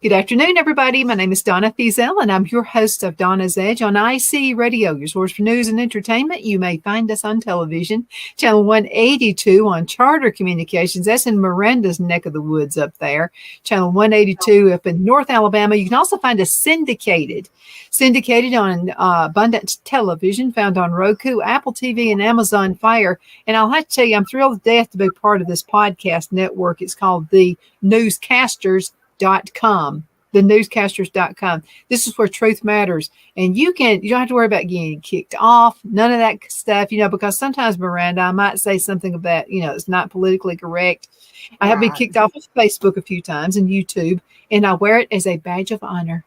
Good afternoon, everybody. My name is Donna Fiesel, and I'm your host of Donna's Edge on IC Radio, your source for news and entertainment. You may find us on television, channel 182 on Charter Communications. That's in Marandah's neck of the woods up there. Channel 182 up in North Alabama. You can also find us syndicated on Abundant Television, found on Roku, Apple TV, and Amazon Fire. And I'll have to tell you, I'm thrilled to death to be part of this podcast network. It's called The Newscasters.com, thenewscasters.com. This is where truth matters. And you don't have to worry about getting kicked off, none of that stuff, because sometimes, Marandah, I might say something about, it's not politically correct. I have been kicked off of Facebook a few times and YouTube, and I wear it as a badge of honor.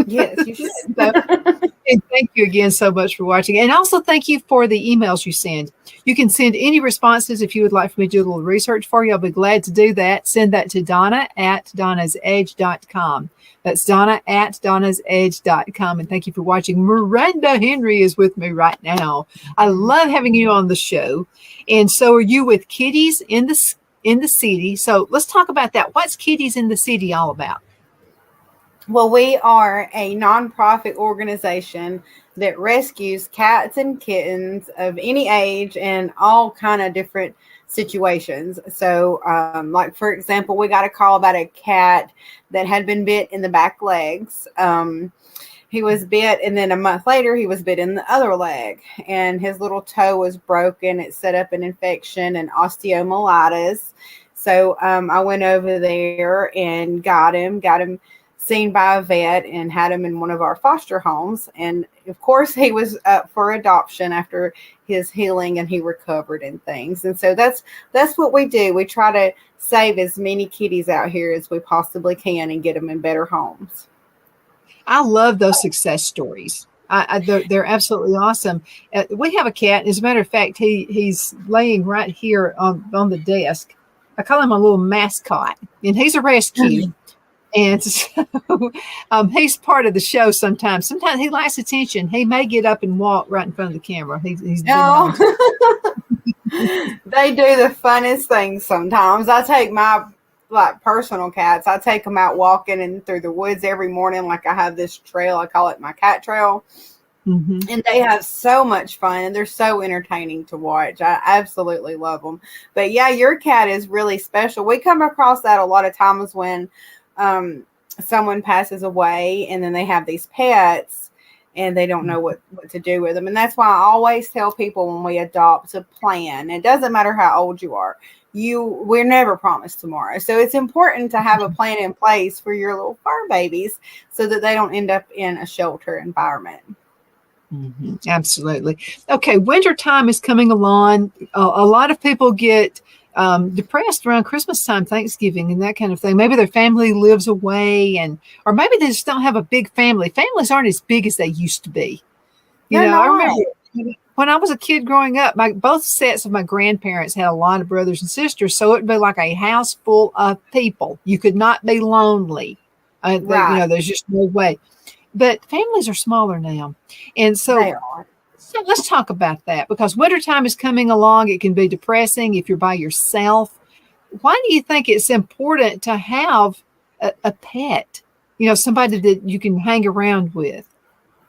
Yes, you should. And thank you again so much for watching. And also thank you for the emails you send. You can send any responses if you would like for me to do a little research for you. I'll be glad to do that. Send that to Donna at donnasedge.com. That's Donna at donnasedge.com. And thank you for watching. Marandah Henry is with me right now. I love having you on the show. And so are you with Kitties in the City. So let's talk about that. What's Kitties in the City all about? Well, we are a nonprofit organization that rescues cats and kittens of any age in all kind of different situations. So, like, for example, we got a call about a cat that had been bit in the back legs. He was bit, and then a month later, he was bit in the other leg, and his little toe was broken. It set up an infection and osteomyelitis. So I went over there and got him seen by a vet, and had him in one of our foster homes. And of course he was up for adoption after his healing and he recovered and things. And so that's what we do. We try to save as many kitties out here as we possibly can and get them in better homes. I love those success stories. They're absolutely awesome. We have a cat. As a matter of fact, he's laying right here on the desk. I call him a little mascot, and he's a rescue. And so he's part of the show sometimes. Sometimes he likes attention. He may get up and walk right in front of the camera. He's They do the funnest things sometimes. I take my personal cats. I take them out walking and through the woods every morning. Like, I have this trail. I call it my cat trail. Mm-hmm. And they have so much fun, and they're so entertaining to watch. I absolutely love them. But yeah, your cat is really special. We come across that a lot of times when someone passes away and then they have these pets and they don't know what to do with them. And that's why I always tell people when we adopt to plan. It doesn't matter how old you are. We're never promised tomorrow. So it's important to have a plan in place for your little fur babies so that they don't end up in a shelter environment. Mm-hmm. Absolutely. Okay. Wintertime is coming along. A lot of people get depressed around Christmas time, Thanksgiving, and that kind of thing. Maybe their family lives away, or maybe they just don't have a big family. Families aren't as big as they used to be. I remember when I was a kid growing up, both sets of my grandparents had a lot of brothers and sisters, so it'd be like a house full of people. You could not be lonely. Right. There's just no way. But families are smaller now, and so they are. So let's talk about that, because wintertime is coming along. It can be depressing if you're by yourself. Why do you think it's important to have a pet? Somebody that you can hang around with.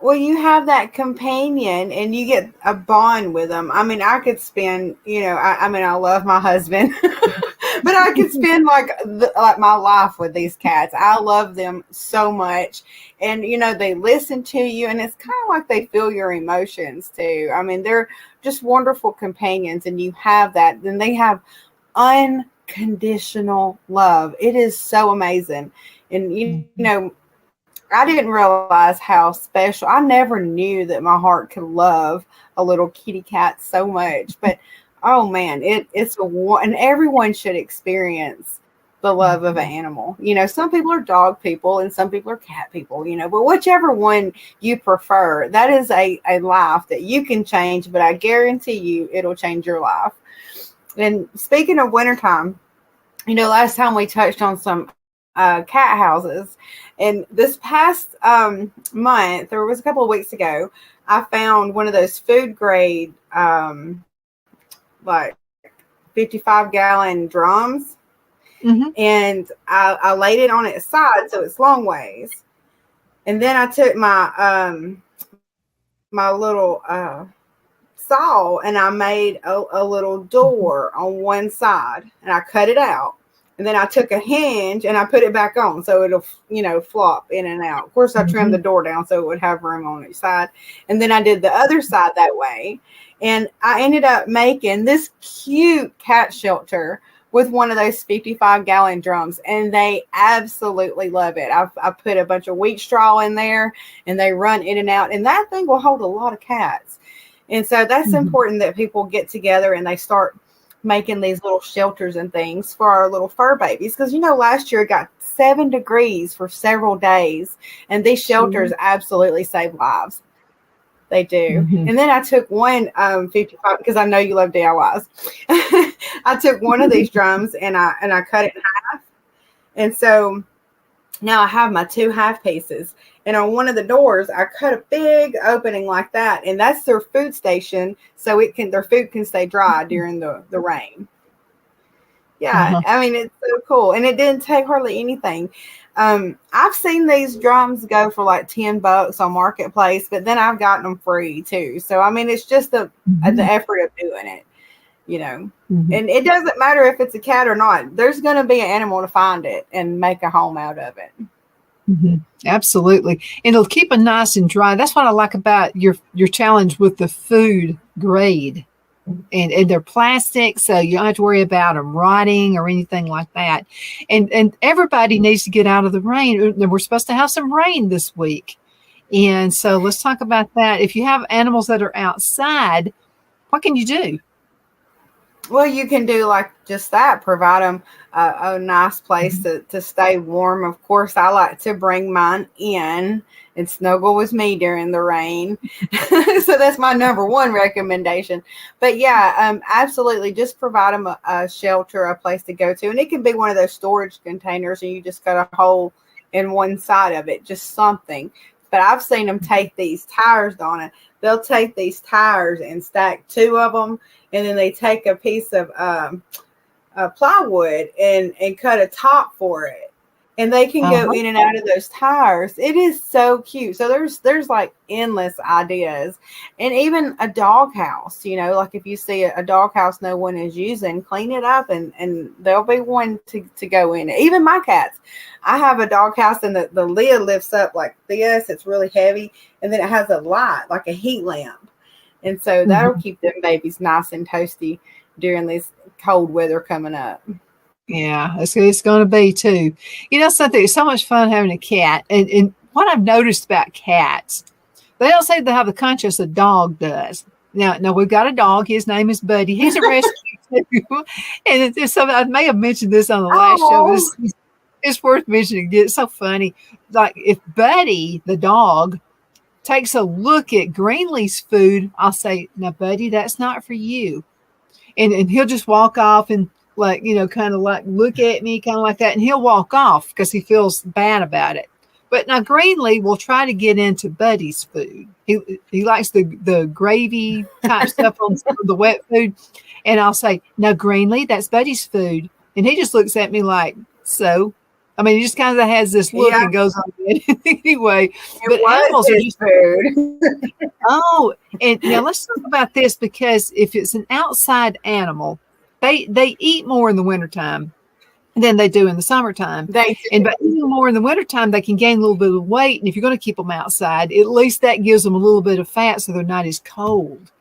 Well, you have that companion and you get a bond with them. I mean, I could spend, I love my husband, but I could spend like my life with these cats. I love them so much. And, they listen to you, and it's kind of like they feel your emotions too. I mean, they're just wonderful companions, and you have that. Then they have unconditional love. It is so amazing. And, I didn't realize how special. I never knew that my heart could love a little kitty cat so much. But, oh, man, it's and everyone should experience the love of an animal. Some people are dog people and some people are cat people, but whichever one you prefer, that is a life that you can change, but I guarantee you it'll change your life. And speaking of wintertime, last time we touched on some cat houses, and this past month, or it was a couple of weeks ago, I found one of those food grade like 55-gallon drums. Mm-hmm. and I laid it on its side so it's long ways. And then I took my little saw and I made a little door on one side and I cut it out. And then I took a hinge and I put it back on so it'll, flop in and out. Of course, I trimmed the door down so it would have room on each side. And then I did the other side that way. And I ended up making this cute cat shelter with one of those 55-gallon drums, and they absolutely love it. I put a bunch of wheat straw in there, and they run in and out, and that thing will hold a lot of cats. And so that's important that people get together and they start making these little shelters and things for our little fur babies. Because, last year it got 7 degrees for several days, and these shelters absolutely save lives. They do. And then I took one 55, because I know you love DIYs. I took one of these drums and I cut it in half. And so now I have my 2 half pieces. And on one of the doors, I cut a big opening like that. And that's their food station. So their food can stay dry during the rain. Yeah. I mean, it's so cool. And it didn't take hardly anything. I've seen these drums go for like $10 on Marketplace, but then I've gotten them free too. So, I mean, it's just the effort of doing it, and it doesn't matter if it's a cat or not. There's going to be an animal to find it and make a home out of it. Absolutely. And it'll keep it nice and dry. That's what I like about your challenge with the food grade. And they're plastic, so you don't have to worry about them rotting or anything like that. And everybody needs to get out of the rain. We're supposed to have some rain this week. And so let's talk about that. If you have animals that are outside, what can you do? Well, you can do like just that, provide them a nice place to stay warm. Of course, I like to bring mine in and snuggle with me during the rain. So that's my number one recommendation. But yeah, absolutely. Just provide them a shelter, a place to go to. And it can be one of those storage containers and you just got a hole in one side of it, just something. But I've seen them take these tires on it. They'll take these tires and stack 2 of them. And then they take a piece of plywood and cut a top for it. And they can go in and out of those tires. It is so cute. So there's like endless ideas. And even a dog house, like if you see a dog house no one is using, clean it up and there'll be one to go in. Even my cats. I have a dog house and the lid lifts up like this. It's really heavy. And then it has a light, like a heat lamp. And so that'll keep them babies nice and toasty during this cold weather coming up. Yeah, it's going to be too. Something, it's so much fun having a cat. And what I've noticed about cats, they don't say they have the conscience a dog does. Now we've got a dog. His name is Buddy. He's a rescue too. And it's something, I may have mentioned this on the last show. It's worth mentioning. It's so funny. Like if Buddy, the dog, takes a look at Greenlee's food, I'll say, "Now, Buddy, that's not for you." And he'll just walk off and kind of like look at me, kind of like that, and he'll walk off because he feels bad about it. But now Greenlee will try to get into Buddy's food. He likes the gravy type stuff on the wet food, and I'll say, "Now, Greenlee, that's Buddy's food," and he just looks at me like, "So." I mean, he just kind of has this look and goes on anyway. But animals are just food. And now let's talk about this, because if it's an outside animal, they eat more in the wintertime than they do in the summertime. And by eating more in the wintertime, they can gain a little bit of weight. And if you're going to keep them outside, at least that gives them a little bit of fat so they're not as cold.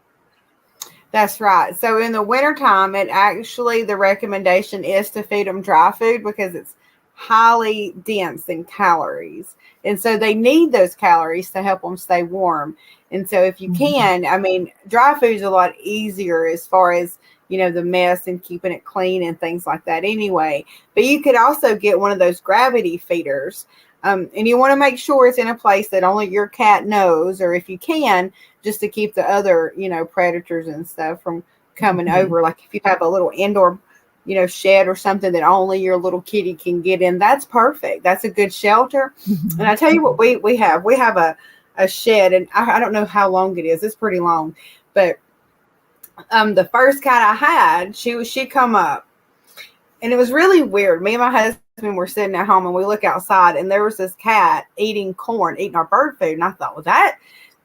That's right. So in the wintertime, the recommendation is to feed them dry food because it's highly dense in calories. And so they need those calories to help them stay warm. And so if you can, I mean, dry food is a lot easier as far as, the mess and keeping it clean and things like that anyway. But you could also get one of those gravity feeders. And you want to make sure it's in a place that only your cat knows, or if you can, just to keep the other, predators and stuff from coming over. Like if you have a little indoor shed or something that only your little kitty can get in, that's perfect. That's a good shelter. And I tell you what we have a shed, and I don't know how long it is. It's pretty long, but the first cat I had, she come up And it was really weird. Me and my husband were sitting at home and we look outside and there was this cat eating corn, eating our bird food. And I thought, well, that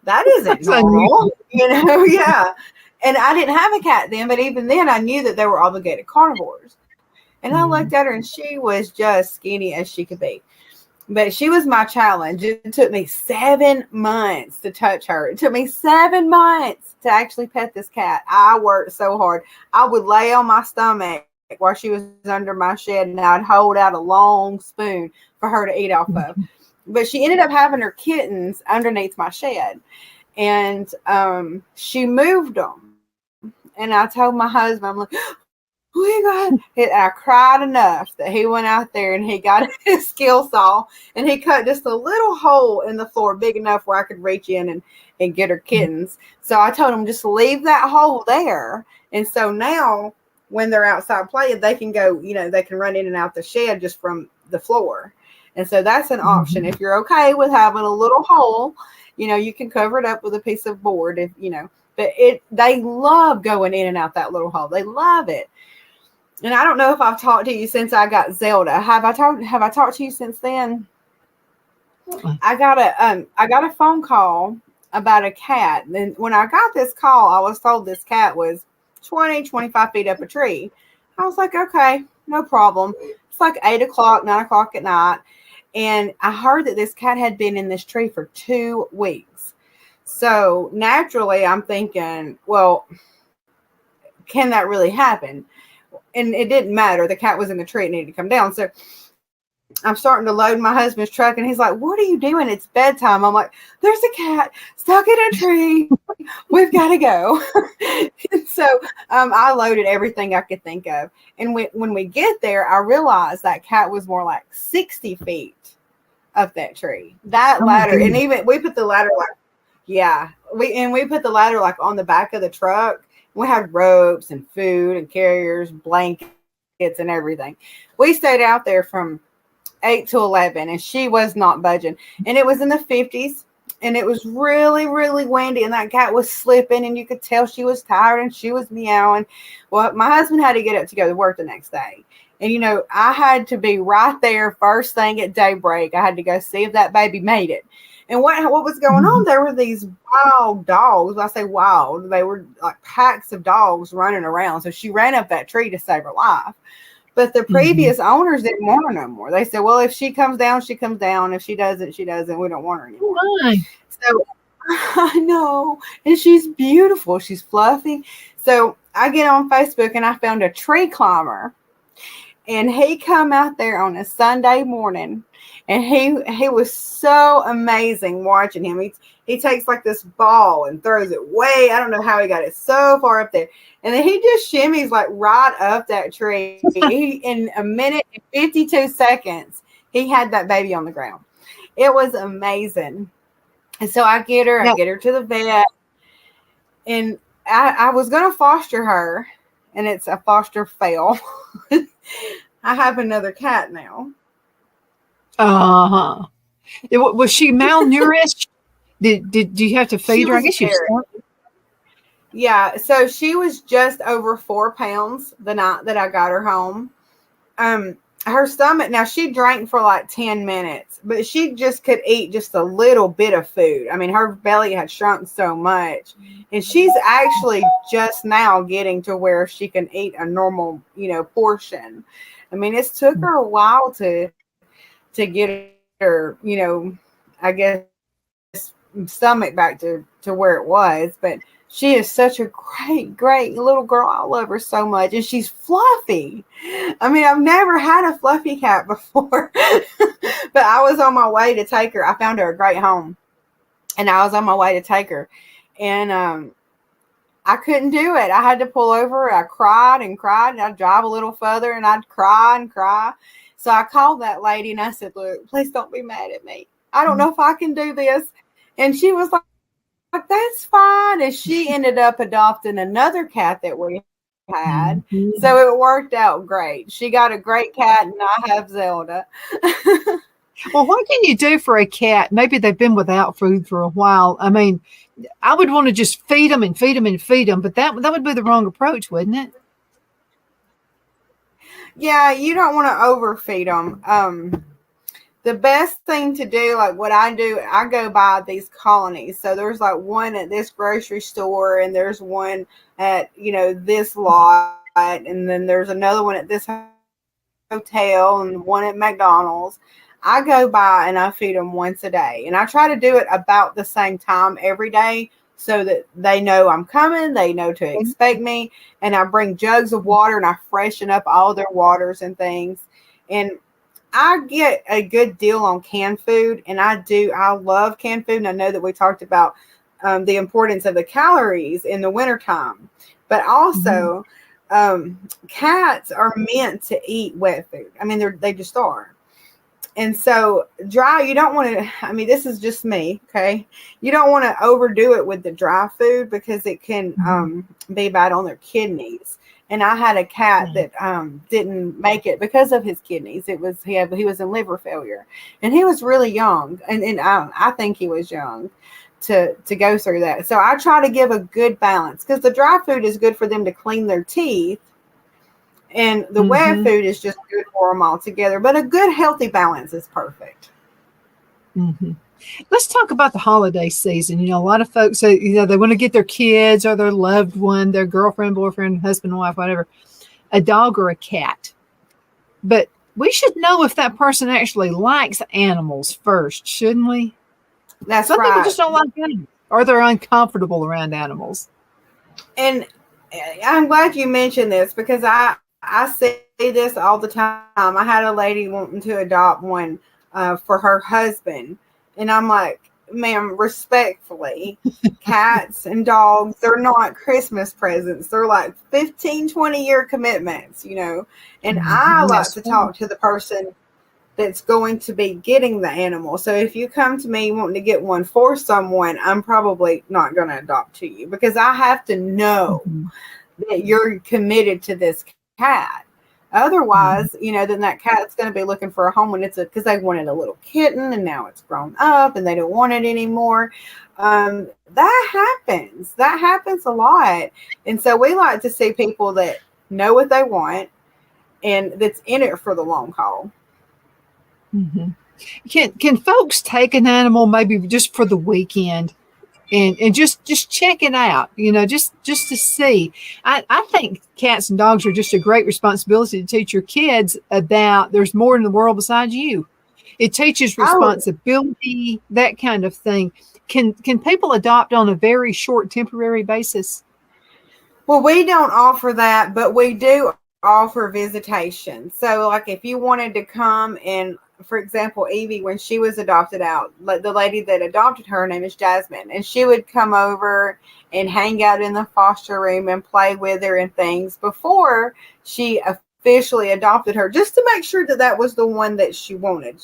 isn't That's unusual. normal, yeah. And I didn't have a cat then, but even then I knew that they were obligated carnivores. And I looked at her and she was just skinny as she could be. But she was my challenge. It took me 7 months to touch her. It took me 7 months to actually pet this cat. I worked so hard. I would lay on my stomach while she was under my shed, and I'd hold out a long spoon for her to eat off of. But she ended up having her kittens underneath my shed, and she moved them. And I told my husband, I'm like, we got it. I cried enough that he went out there and he got his skill saw and he cut just a little hole in the floor big enough where I could reach in and get her kittens. So I told him, just leave that hole there. And so now when they're outside playing, they can go, they can run in and out the shed just from the floor. And so that's an option. If you're okay with having a little hole, you can cover it up with a piece of board, but they love going in and out that little hole. They love it. And I don't know if I've talked to you since I got Zelda. Have I talked to you since then? I got a phone call about a cat. And when I got this call, I was told this cat was 25 feet up a tree. I was like, okay, no problem. It's like 8 o'clock, 9 o'clock at night. And I heard that this cat had been in this tree for 2 weeks. So naturally I'm thinking, well, can that really happen? And it didn't matter. The cat was in the tree. It needed to come down. So I'm starting to load my husband's truck. And he's like, what are you doing? It's bedtime. I'm like, there's a cat stuck in a tree. We've got to go. So I loaded everything I could think of. And when we get there, I realized that cat was more like 60 feet up that tree. That ladder. And even we put the ladder we put the ladder like on the back of the truck. We had ropes and food and carriers, blankets and everything. We stayed out there from 8 to 11 and she was not budging. And it was in the 50s and it was really, really windy and that cat was slipping and you could tell she was tired and she was meowing. Well, my husband had to get up to go to work the next day. And, I had to be right there first thing at daybreak. I had to go see if that baby made it. And what was going on? There were these wild dogs. When I say wild, they were like packs of dogs running around. So she ran up that tree to save her life. But the previous owners didn't want her no more. They said, well, if she comes down, she comes down. If she doesn't, she doesn't. We don't want her anymore. So I know. And she's beautiful. She's fluffy. So I get on Facebook and I found a tree climber. And he come out there on a Sunday morning. And he was so amazing watching him. He takes like this ball and throws it way. I don't know how he got it so far up there. And then he just shimmies like right up that tree. In a minute and 52 seconds, he had that baby on the ground. It was amazing. And so I get her to the vet. And I was going to foster her. And it's a foster fail. I have another cat now. Was she malnourished? Did you have to feed her? I guess you started. Yeah, so she was just over 4 pounds the night that I got her home. Her stomach, now she drank for like 10 minutes, but she just could eat just a little bit of food. I mean, her belly had shrunk so much, and she's actually just now getting to where she can eat a normal, portion. I mean, it took her a while to get her, I guess, stomach back to where it was. But she is such a great little girl. I love her so much. And she's fluffy. I mean, I've never had a fluffy cat before. But I was on my way to take her. I found her a great home. And I was on my way to take her. And I couldn't do it. I had to pull over. I cried and cried. And I'd drive a little further and I'd cry and cry. So I called that lady and I said, look, please don't be mad at me. I don't know if I can do this. And she was like, that's fine. And she ended up adopting another cat that we had. So it worked out great. She got a great cat and I have Zelda. Well, what can you do for a cat? Maybe they've been without food for a while. I mean, I would want to just feed them and feed them and feed them, but that would be the wrong approach, wouldn't it? Yeah, you don't want to overfeed them. The best thing to do, like what I do, I go by these colonies. So there's like one at this grocery store, and there's one at, this lot, and then there's another one at this hotel, and one at McDonald's. I go by and I feed them once a day, and I try to do it about the same time every day so that they know I'm coming, they know to expect me, and I bring jugs of water and I freshen up all their waters and things. And I get a good deal on canned food, and I love canned food. And I know that we talked about the importance of the calories in the wintertime, but also cats are meant to eat wet food. I mean, they just are. And so dry, you don't want to, I mean, this is just me, okay? You don't want to overdo it with the dry food because it can be bad on their kidneys. And I had a cat that didn't make it because of his kidneys. He was in liver failure, and he was really young, and I think he was young to go through that. So I try to give a good balance, because the dry food is good for them to clean their teeth, and the wet food is just good for them all together. But a good healthy balance is perfect. Let's talk about the holiday season. A lot of folks say, they want to get their kids or their loved one, their girlfriend, boyfriend, husband, wife, whatever, a dog or a cat. But we should know if that person actually likes animals first, shouldn't we? That's Some right. people just don't like animals, or they're uncomfortable around animals. And I'm glad you mentioned this, because I see this all the time. I had a lady wanting to adopt one for her husband. And I'm like, ma'am, respectfully, cats and dogs, they're not Christmas presents. They're like 15, 20-year commitments, And I like to talk to the person that's going to be getting the animal. So if you come to me wanting to get one for someone, I'm probably not going to adopt to you, because I have to know that you're committed to this cat. Otherwise, then that cat's going to be looking for a home when because they wanted a little kitten and now it's grown up and they don't want it anymore. That happens. That happens a lot. And so we like to see people that know what they want and that's in it for the long haul. Can folks take an animal maybe just for the weekend? And just check it out, just to see. I think cats and dogs are just a great responsibility to teach your kids about there's more in the world besides you. It teaches responsibility, that kind of thing. Can people adopt on a very short temporary basis? Well, we don't offer that, but we do offer visitation. So like if you wanted to come, and for example, Evie, when she was adopted out, the lady that adopted her name is Jasmine, and she would come over and hang out in the foster room and play with her and things before she officially adopted her, just to make sure that that was the one that she wanted.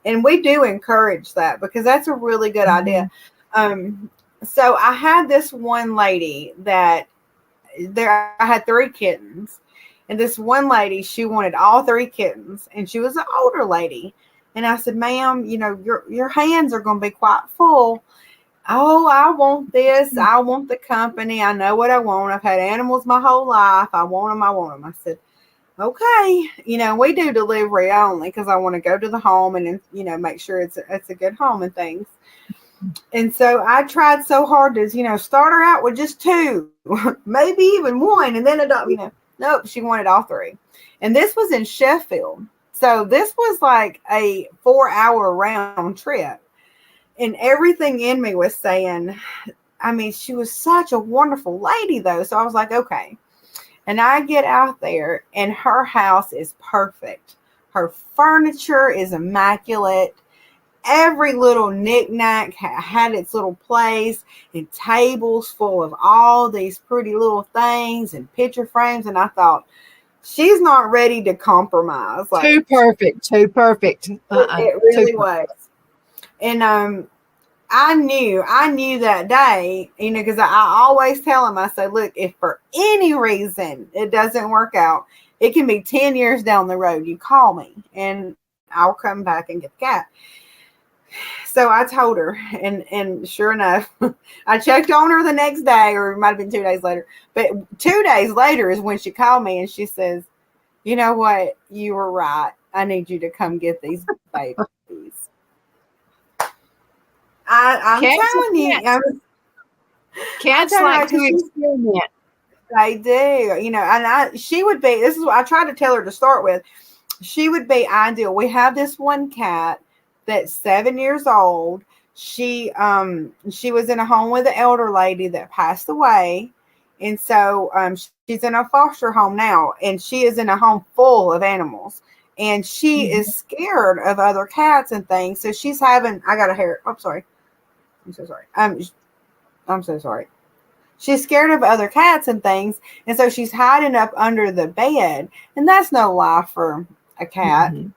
And we do encourage that, because that's a really good idea. So I had this one lady that I had 3 kittens. And this one lady, she wanted all 3 kittens, and she was an older lady. And I said, ma'am, your hands are going to be quite full. Oh, I want this. I want the company. I know what I want. I've had animals my whole life. I want them. I said, okay. We do delivery only, because I want to go to the home and, make sure it's a good home and things. And so I tried so hard to, start her out with just 2, maybe even 1, and then adopt, Nope, she wanted all 3. And this was in Sheffield. So this was like a 4-hour round trip. And everything in me was saying, I mean, she was such a wonderful lady, though. So I was like, okay. And I get out there, and her house is perfect. Her furniture is immaculate. Every little knickknack had its little place, and tables full of all these pretty little things and picture frames. And I thought, she's not ready to compromise. Like, too perfect. It really was. And I knew that day, because I always tell him, I say, look, if for any reason it doesn't work out, it can be 10 years down the road. You call me and I'll come back and get the cat. So I told her, and sure enough, I checked on her the next day, or it might have been 2 days later. But 2 days later is when she called me, and she says, You know what? You were right. I need you to come get these babies. I'm Cats telling and you, cats. Cats telling like you, to experiment. they do. You know, and she would be. This is what I tried to tell her to start with. She would be ideal. We have this one cat that's 7 years old. She was in a home with an elder lady that passed away. And so she's in a foster home now, and she is in a home full of animals. And she is scared of other cats and things. So she's having, I got a hair. I'm sorry. I'm so sorry. I'm so sorry. She's scared of other cats and things. And so she's hiding up under the bed. And that's no life for a cat. Mm-hmm.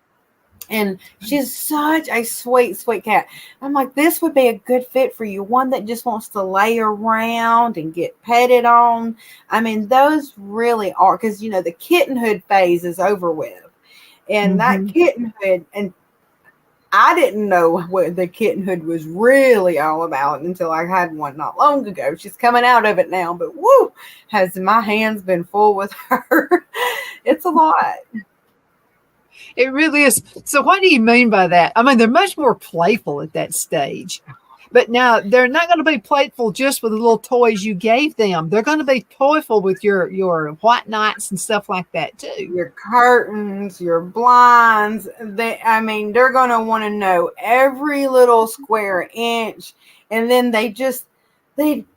And she's such a sweet, sweet cat. I'm like, this would be a good fit for you. One that just wants to lay around and get petted on. I mean, those really are, because, you know, the kittenhood phase is over with. And that kittenhood, and I didn't know what the kittenhood was really all about until I had one not long ago. She's coming out of it now, but woo, has my hands been full with her. It's a lot. It really is. So what do you mean by that? I mean, they're much more playful at that stage. But now they're not going to be playful just with the little toys you gave them. They're going to be toyful with your white knights and stuff like that too. Your curtains, your blinds. They're going to want to know every little square inch. And then they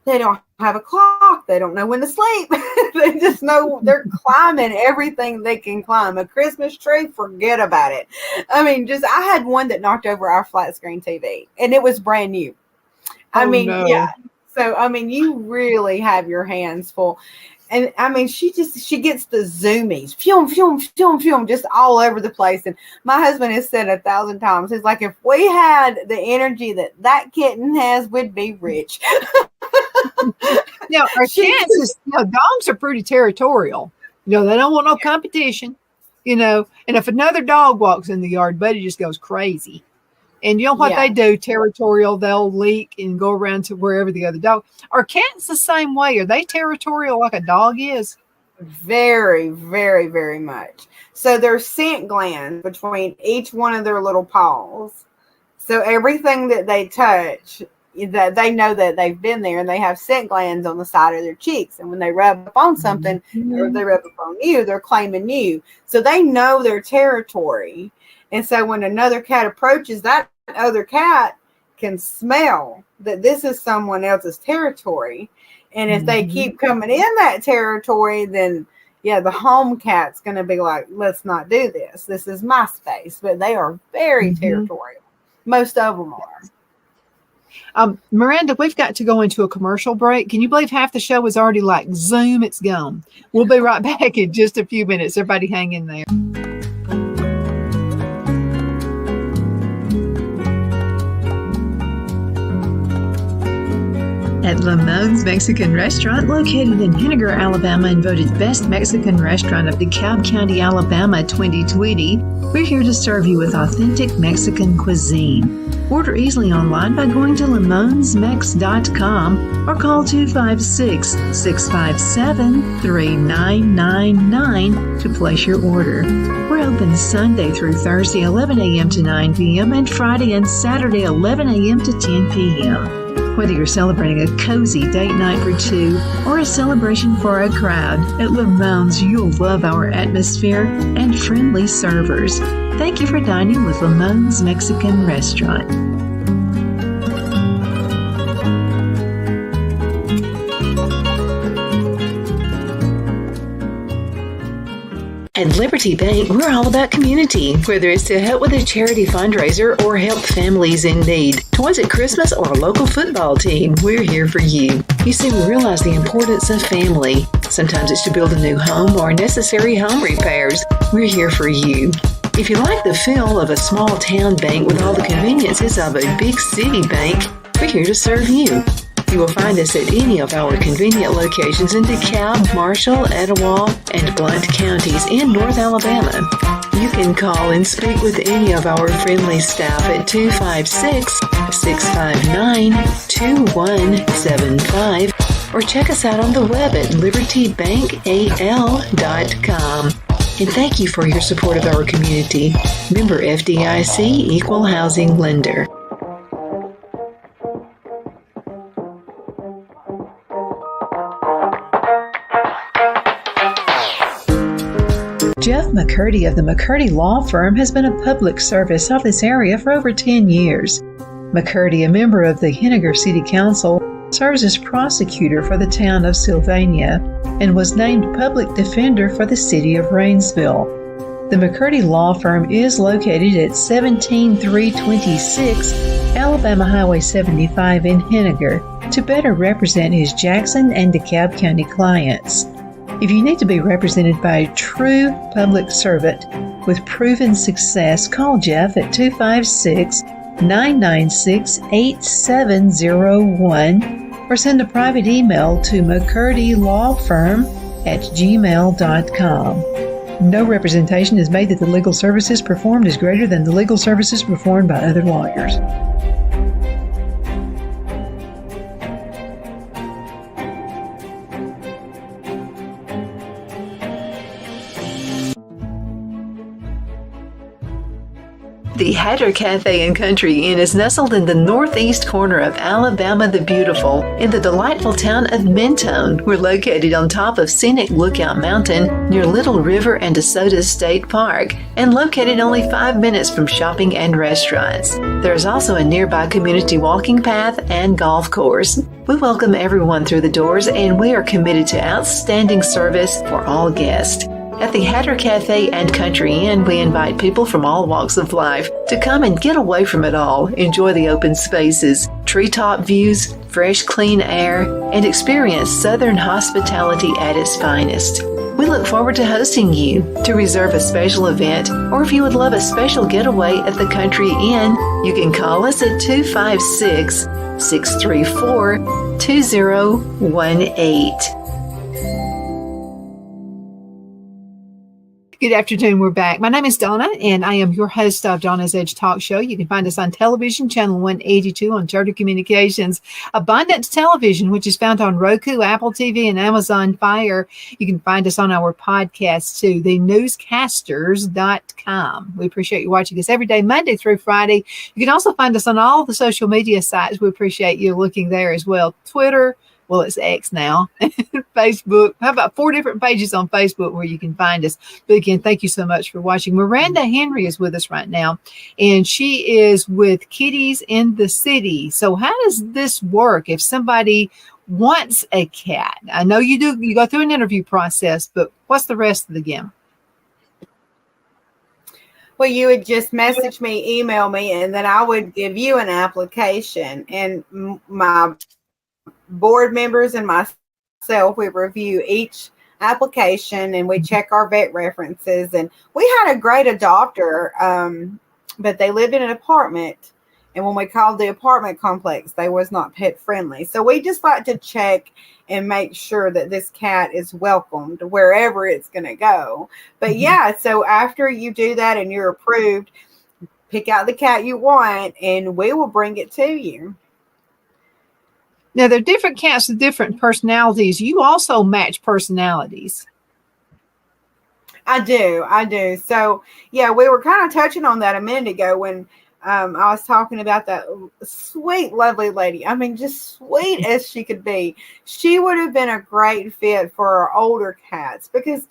don't have a clock. They don't know when to sleep. They just know they're climbing everything they can climb. A Christmas tree, forget about it. I mean, I had one that knocked over our flat screen TV, and it was brand new. Yeah. So, you really have your hands full. And she gets the zoomies, just all over the place. And my husband has said 1,000 times, he's like, if we had the energy that kitten has, we'd be rich. Our cats, dogs are pretty territorial. They don't want no competition, and if another dog walks in the yard, Buddy just goes crazy. And you know what they do? Territorial, they'll leak and go around to wherever the other dog. Are cats the same way? Are they territorial like a dog is? Very, very, very much. So there's scent glands between each one of their little paws. So everything that they touch, that they know that they've been there, and they have scent glands on the side of their cheeks. And when they rub up on something, or they rub up on you, they're claiming you. So they know their territory. And so when another cat approaches, that other cat can smell that this is someone else's territory. And if they keep coming in that territory, then the home cat's going to be like, let's not do this. This is my space. But they are very territorial. Most of them are. Miranda, we've got to go into a commercial break. Can you believe half the show is already like Zoom? It's gone. We'll be right back in just a few minutes. Everybody hang in there. At Lamone's Mexican Restaurant, located in Henniger, Alabama, and voted Best Mexican Restaurant of DeKalb County, Alabama 2020, we're here to serve you with authentic Mexican cuisine. Order easily online by going to lamonsmex.com or call 256-657-3999 to place your order. We're open Sunday through Thursday, 11 a.m. to 9 p.m. and Friday and Saturday, 11 a.m. to 10 p.m. Whether you're celebrating a cozy date night for two or a celebration for a crowd, at Lamone's you'll love our atmosphere and friendly servers. Thank you for dining with Lamone's Mexican Restaurant. At Liberty Bank, we're all about community, whether it's to help with a charity fundraiser or help families in need. Toys at Christmas or a local football team, we're here for you. You see, we realize the importance of family. Sometimes it's to build a new home or necessary home repairs. We're here for you. If you like the feel of a small town bank with all the conveniences of a big city bank, we're here to serve you. You will find us at any of our convenient locations in DeKalb, Marshall, Etowah, and Blount counties in North Alabama. You can call and speak with any of our friendly staff at 256-659-2175 or check us out on the web at libertybankal.com. And thank you for your support of our community. Member FDIC Equal Housing Lender. Jeff McCurdy of the McCurdy Law Firm has been a public service of this area for over 10 years. McCurdy, a member of the Henniger City Council, serves as prosecutor for the town of Sylvania and was named public defender for the city of Rainsville. The McCurdy Law Firm is located at 17326 Alabama Highway 75 in Henniger to better represent his Jackson and DeKalb County clients. If you need to be represented by a true public servant with proven success, call Jeff at 256-996-8701 or send a private email to mccurdylawfirm@gmail.com. No representation is made that the legal services performed is greater than the legal services performed by other lawyers. The Hatter Cafe and Country Inn is nestled in the northeast corner of Alabama the Beautiful in the delightful town of Mentone. We're located on top of scenic Lookout Mountain near Little River and DeSoto State Park and located only 5 minutes from shopping and restaurants. There is also a nearby community walking path and golf course. We welcome everyone through the doors and we are committed to outstanding service for all guests. At the Hatter Cafe and Country Inn, we invite people from all walks of life to come and get away from it all, enjoy the open spaces, treetop views, fresh, clean air, and experience Southern hospitality at its finest. We look forward to hosting you. To reserve a special event, or if you would love a special getaway at the Country Inn, you can call us at 256-634-2018. Good afternoon. We're back. My name is Donna, and I am your host of Donna's Edge Talk Show. You can find us on television, channel 182 on Charter Communications, Abundance Television, which is found on Roku, Apple TV, and Amazon Fire. You can find us on our podcast, too, thenewscasters.com. We appreciate you watching us every day, Monday through Friday. You can also find us on all the social media sites. We appreciate you looking there as well. Twitter, well, it's X now, Facebook. How about 4 different pages on Facebook where you can find us? But again, thank you so much for watching. Marandah Henry is with us right now, and she is with Kitties in the City. So how does this work if somebody wants a cat? I know you do. You go through an interview process, but what's the rest of the game? Well, you would just message me, email me, and then I would give you an application. And my board members and myself, we review each application and we check our vet references. And we had a great adopter, but they lived in an apartment. And when we called the apartment complex, they was not pet friendly. So we just like to check and make sure that this cat is welcomed wherever it's going to go. But yeah, so after you do that and you're approved, pick out the cat you want and we will bring it to you. Now, there are different cats with different personalities. You also match personalities. I do. So, yeah, we were kind of touching on that a minute ago when I was talking about that sweet, lovely lady. I mean, just sweet as she could be. She would have been a great fit for our older cats because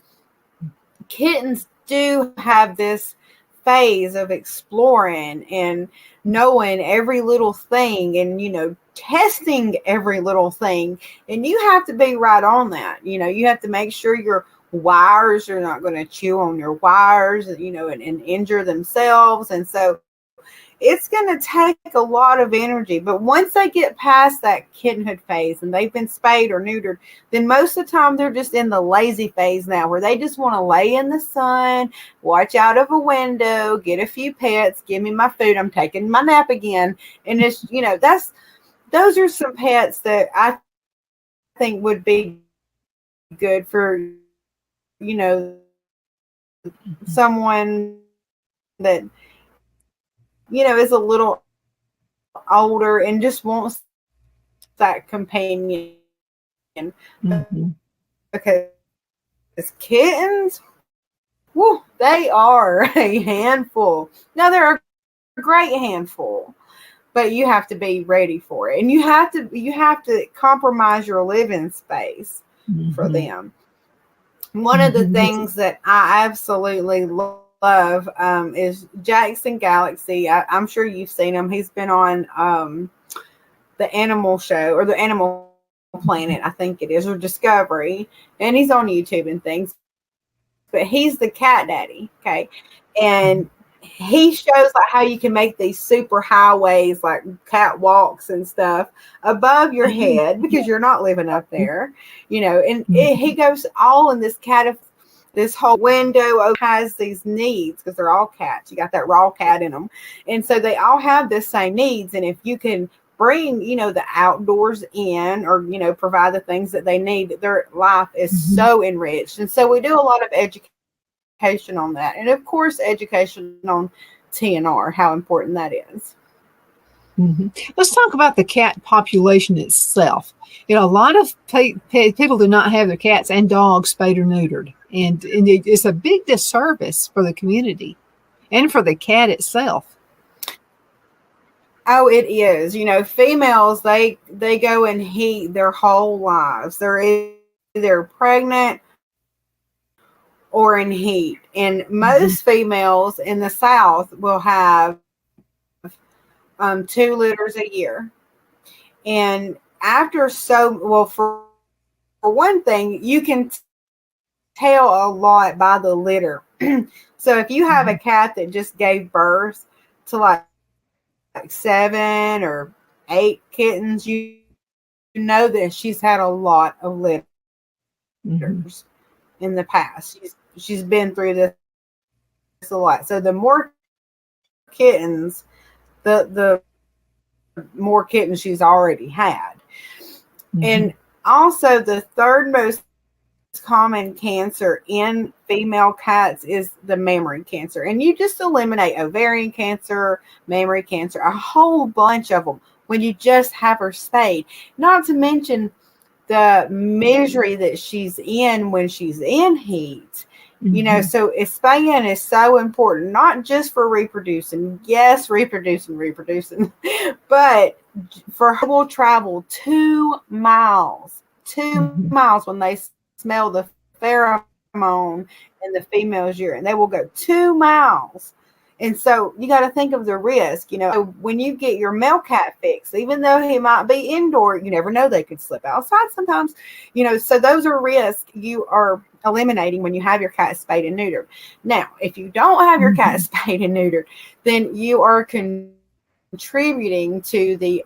kittens do have this phase of exploring and knowing every little thing and, testing every little thing. And you have to be right on that. You have to make sure your wires are not going to chew on your wires, and injure themselves. And so it's going to take a lot of energy. But once they get past that kittenhood phase and they've been spayed or neutered, then most of the time they're just in the lazy phase now where they just want to lay in the sun, watch out of a window, get a few pets, give me my food, I'm taking my nap again. And it's, those are some pets that I think would be good for, someone that is a little older and just wants that companion. Because kittens, whew, they are a handful. Now they're a great handful, but you have to be ready for it, and you have to compromise your living space for Mm-hmm. them. One of the Mm-hmm. Yes. things that I absolutely love is Jackson Galaxy. I'm sure you've seen him. He's been on the Animal Show or the Animal Planet, I think it is, or Discovery, and he's on YouTube and things. But he's the cat daddy, okay, and he shows like how you can make these super highways, like catwalks and stuff, above your Oh, head because you're not living up there, And he mhm. goes all in this whole window has these needs because they're all cats. You got that raw cat in them, and so they all have the same needs. And if you can bring the outdoors in, or provide the things that they need, their life is Mhm. so enriched. And so we do a lot of education on that, and of course education on TNR, how important that is. Mhm. Let's talk about the cat population itself. A lot of people do not have their cats and dogs spayed or neutered, and it's a big disservice for the community and for the cat itself. Oh, it is. Females, they go in heat their whole lives. They're either pregnant or in heat, and Mhm. most females in the South will have 2 litters a year. And after so well, for one thing, you can tell a lot by the litter. So if you have a Mhm. cat that just gave birth to like 7 or 8 kittens, you know that she's had a lot of Mhm. litters in the past. She's been through this a lot. So the more kittens, the more kittens she's already had. And Mhm. also the third most common cancer in female cats is the mammary cancer. And you just eliminate ovarian cancer, mammary cancer, a whole bunch of them when you just have her spayed. Not to mention the misery that she's in when she's in heat. Mhm. So spaying is so important, not just for reproducing. Yes, reproducing, but for her will travel 2 miles, two Mhm. miles when they smell the pheromone in the female's urine. They will go 2 miles. And so you got to think of the risk. When you get your male cat fixed, even though he might be indoor, you never know, they could slip outside sometimes. So those are risks you are eliminating when you have your cat spayed and neutered. Now, if you don't have your cat Mhm. spayed and neutered, then you are contributing to the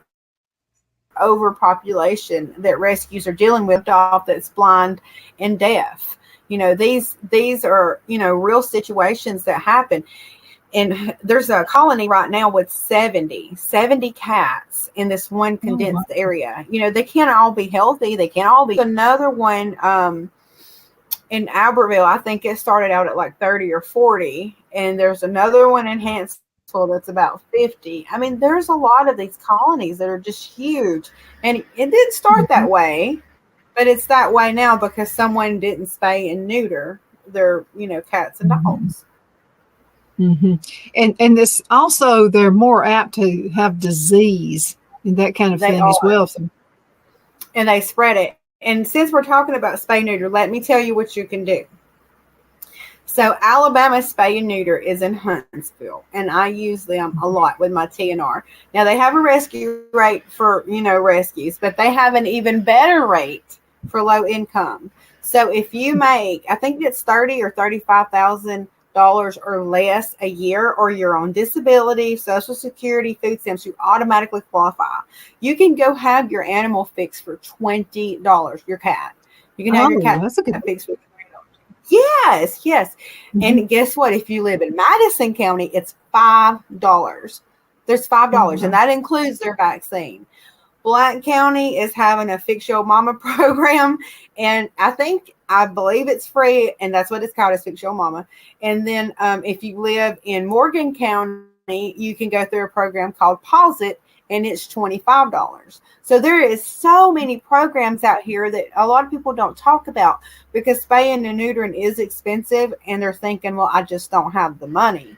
overpopulation that rescues are dealing with, dog that's blind and deaf. These are real situations that happen. And there's a colony right now with 70 cats in this one Oh, wow. condensed area. They can't all be healthy. They can't all be. Another one in Albertville, I think it started out at like 30 or 40. And there's another one in Hansville that's about 50. I mean, there's a lot of these colonies that are just huge. And it didn't start Mhm. that way, but it's that way now because someone didn't spay and neuter their, cats and Mhm. dogs. Mhm. And this also, they're more apt to have disease and that kind of They thing as are. well. So, And they spread it. And since we're talking about spay neuter, let me tell you what you can do. So Alabama Spay and Neuter is in Huntsville, and I use them a lot with my TNR. Now they have a rescue rate for rescues, but they have an even better rate for low income. So if you make, I think it's 30 or $35,000 or less a year, or you're on disability, Social Security, food stamps, you automatically qualify. You can go have your animal fixed for $20. Your cat, you can have your oh, cat that's a good. fixed for. Yes, yes. Mhm. And guess what? If you live in Madison County, it's $5. There's Oh, $5, and wow. that includes their vaccine. Black County is having a Fix Your Mama program, and I believe it's free, and that's what it's called, is Fix Your Mama. And then if you live in Morgan County, you can go through a program called Pause It, and it's $25. So there is so many programs out here that a lot of people don't talk about, because spaying and neutering is expensive, and they're thinking, well, I just don't have the money.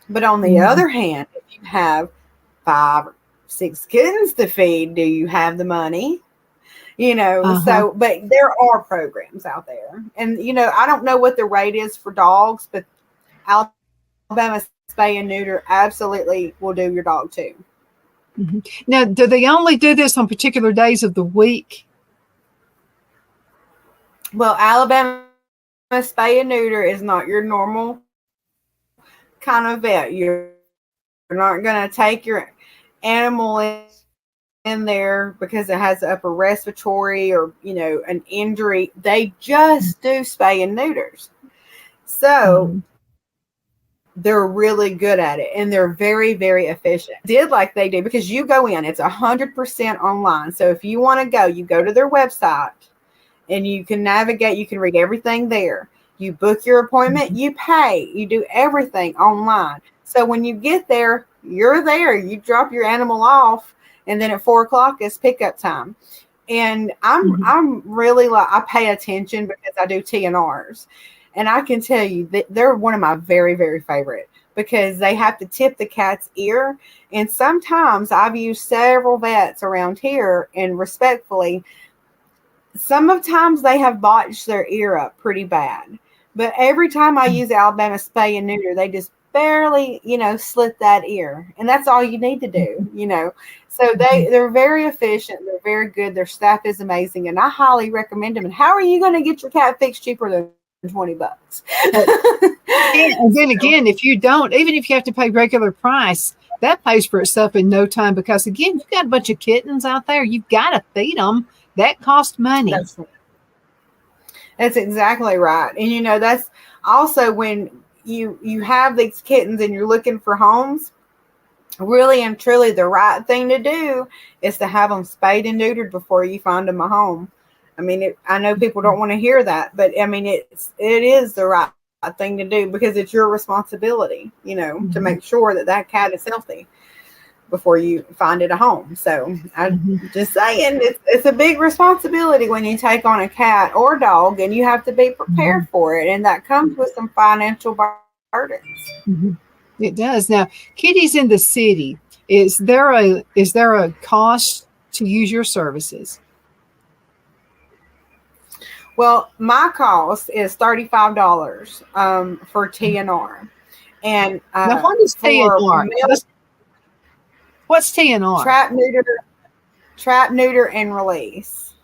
But on the other hand, if you have 5 or 6 kittens to feed, do you have the money? So, but there are programs out there. And, I don't know what the rate is for dogs, but Alabama Spay and Neuter absolutely will do your dog too. Mm-hmm. Now, do they only do this on particular days of the week? Well, Alabama Spay and Neuter is not your normal kind of vet. You're not going to take your animal in there because it has upper respiratory or, an injury. They just do spay and neuters. So they're really good at it, and they're very, very efficient. Did like they do, because you go in, it's 100% online. So if you want to go, you go to their website and you can navigate, you can read everything there. You book your appointment, you pay, you do everything online. So when you get there, you're there, you drop your animal off, and then at 4:00 is pickup time. And I'm really I pay attention because I do TNRs. And I can tell you that they're one of my very, very favorite, because they have to tip the cat's ear. And sometimes I've used several vets around here, and respectfully, sometimes they have botched their ear up pretty bad. But every time I use Alabama Spay and Neuter, they just barely, slit that ear. And that's all you need to do, So they're very efficient. They're very good. Their staff is amazing. And I highly recommend them. And how are you going to get your cat fixed cheaper than $20? And then again, if you don't, even if you have to pay regular price, that pays for itself in no time, because again, you've got a bunch of kittens out there. You've got to feed them. That costs money. That's exactly right. And that's also when you have these kittens and you're looking for homes, really and truly the right thing to do is to have them spayed and neutered before you find them a home. I mean, I know people don't want to hear that, but I mean, it is the right thing to do, because it's your responsibility, to make sure that cat is healthy before you find it a home. So I'm just saying, it's a big responsibility when you take on a cat or dog, and you have to be prepared for it. And that comes with some financial burdens. It does. Now, kitties in the city, is there a cost to use your services? Well, my cost is $35 for TNR. And now, what is TNR? What's TNR? Trap, neuter, and release.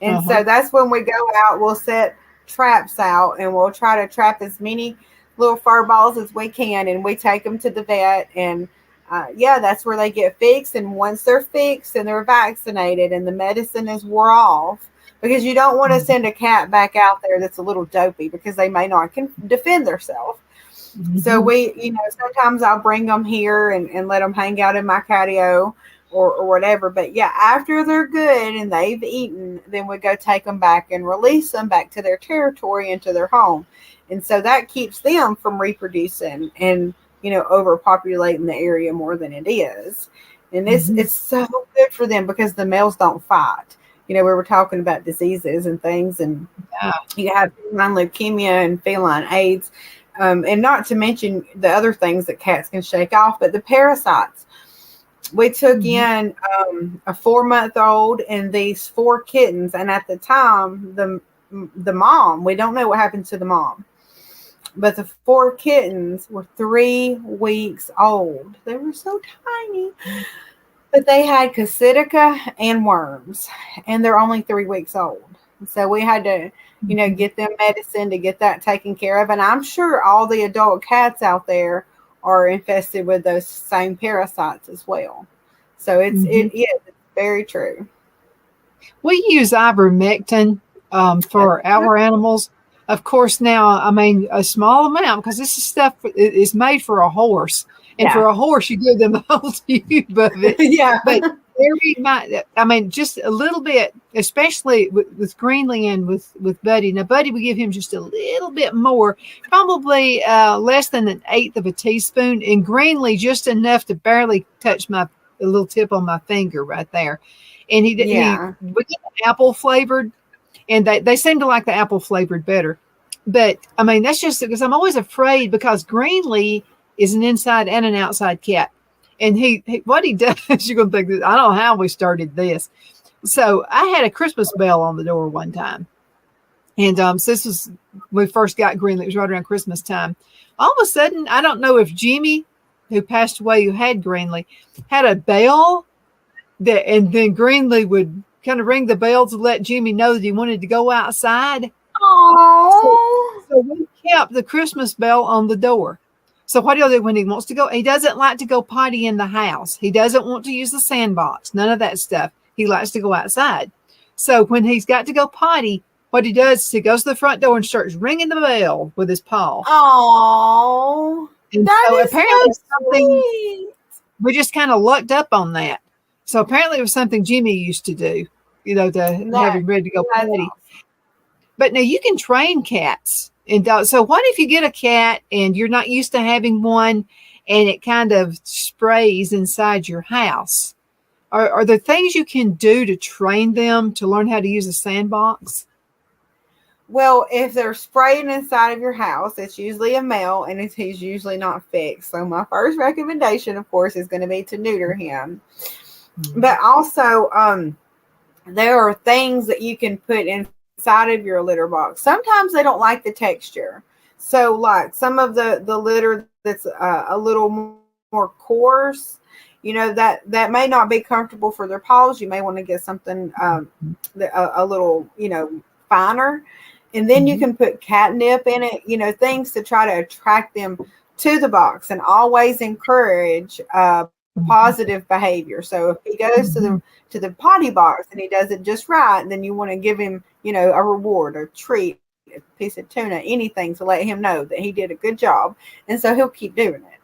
And so that's when we go out, we'll set traps out, and we'll try to trap as many little fur balls as we can, and we take them to the vet, and that's where they get fixed. And once they're fixed and they're vaccinated and the medicine is wore off, because you don't want to send a cat back out there that's a little dopey, because they may not can defend themselves. So we, sometimes I'll bring them here and let them hang out in my catio or whatever. But yeah, after they're good and they've eaten, then we go take them back and release them back to their territory, into their home. And so that keeps them from reproducing and, overpopulating the area more than it is. And it's so good for them, because the males don't fight. We were talking about diseases and things, and you have feline leukemia and feline AIDS. And not to mention the other things that cats can shake off, but the parasites. We took in a 4-month-old and these 4 kittens. And at the time, the mom, we don't know what happened to the mom, but the 4 kittens were 3 weeks old. They were so tiny, but they had coccidica and worms, and they're only 3 weeks old. So we had to, get them medicine to get that taken care of. And I'm sure all the adult cats out there are infested with those same parasites as well. So it is very true. We use ivermectin for our animals. Of course, now, I mean, a small amount, because this is stuff is made for a horse. And for a horse, you give them the whole tube of it. Yeah. But very much. I mean, just a little bit, especially with Greenlee and with Buddy. Now, Buddy, we give him just a little bit more, probably less than an eighth of a teaspoon, and Greenlee just enough to barely touch the little tip on my finger right there. And we get apple flavored, and they seem to like the apple flavored better. But I mean, that's just because I'm always afraid because Greenlee is an inside and an outside cat. And he what he does, you're going to think, I don't know how we started this. So I had a Christmas bell on the door one time. And so this was when we first got Greenlee. It was right around Christmas time. All of a sudden, I don't know if Jimmy, who passed away, who had Greenlee, had a bell and then Greenlee would kind of ring the bell to let Jimmy know that he wanted to go outside. So we kept the Christmas bell on the door. So what he'll do when he wants to go, he doesn't like to go potty in the house. He doesn't want to use the sandbox, none of that stuff. He likes to go outside. So when he's got to go potty, what he does is he goes to the front door and starts ringing the bell with his paw. Oh, and so apparently something we just kind of lucked up on that. So apparently it was something Jimmy used to do, to have him ready to go potty. Awesome. But now you can train cats. And so what if you get a cat and you're not used to having one and it kind of sprays inside your house? Are there things you can do to train them to learn how to use a sandbox? Well, if they're spraying inside of your house, it's usually a male and he's usually not fixed. So my first recommendation, of course, is going to be to neuter him. Mm-hmm. But also, there are things that you can put inside of your litter box. Sometimes they don't like the texture. So like some of the litter that's a little more coarse, that may not be comfortable for their paws. You may want to get something a little, finer. And then you can put catnip in it, things to try to attract them to the box and always encourage positive behavior. So if he goes to the potty box and he does it just right, then you want to give him, a reward, a treat, a piece of tuna, anything to let him know that he did a good job. And so he'll keep doing it.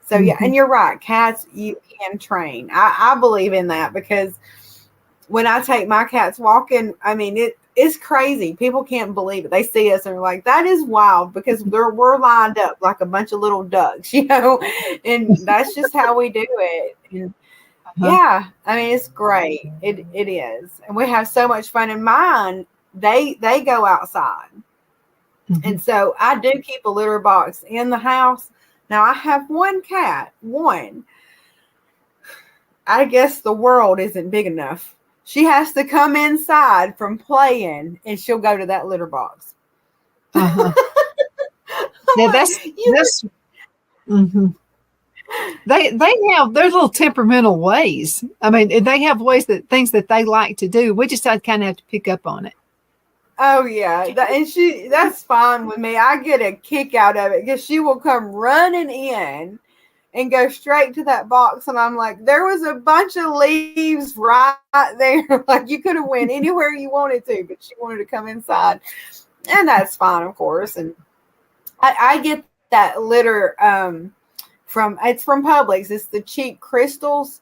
So yeah, and you're right. Cats, you can train. I believe in that because when I take my cats walking, I mean, it's crazy. People can't believe it. They see us and they're like, that is wild because we're lined up like a bunch of little ducks, and that's just how we do it. And yeah, I mean, it's great. It is. And we have so much fun. In mine, they go outside. And so I do keep a litter box in the house. Now I have one cat, I guess the world isn't big enough. She has to come inside from playing and she'll go to that litter box. Yeah, They have their little temperamental ways. I mean, they have things that they like to do. We just kind of have to pick up on it. Oh yeah, that's fine with me. I get a kick out of it because she will come running in and go straight to that box, and I'm like, there was a bunch of leaves right there. Like you could have went anywhere you wanted to, but she wanted to come inside, and that's fine, of course. And I get that litter from Publix. It's the cheap crystals.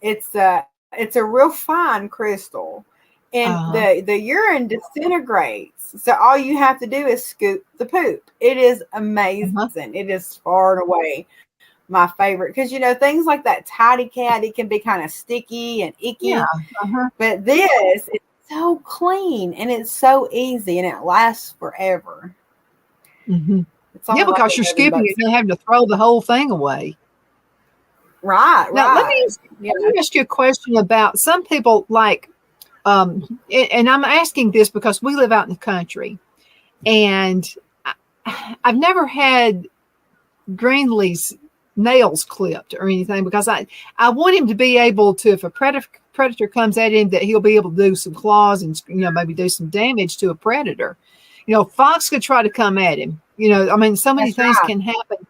It's a real fine crystal. And the urine disintegrates. So all you have to do is scoop the poop. It is amazing. It is far and away my favorite. Because, things like that tidy cat, it can be kind of sticky and icky. Yeah. But this is so clean and it's so easy and it lasts forever. Because you're scooping it and having to throw the whole thing away. Right. Now, let me ask you a question about some people like, and I'm asking this because we live out in the country, and I've never had Greenlee's nails clipped or anything because I want him to be able to, if a predator comes at him, that he'll be able to do some claws and maybe do some damage to a predator. Fox could try to come at him. I mean, so many things can happen.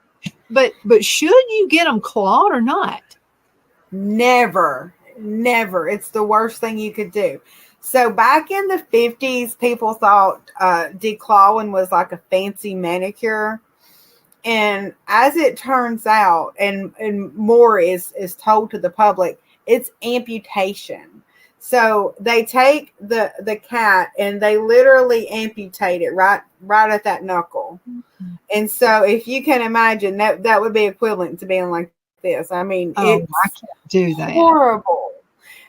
But should you get them clawed or not? Never. It's the worst thing you could do. So back in the 50s, people thought declawing was like a fancy manicure. And as it turns out, and more is told to the public, it's amputation. So they take the cat and they literally amputate it right at that knuckle. And so if you can imagine, that would be equivalent to being like this. I mean, Oh, it's I can't do that. horrible.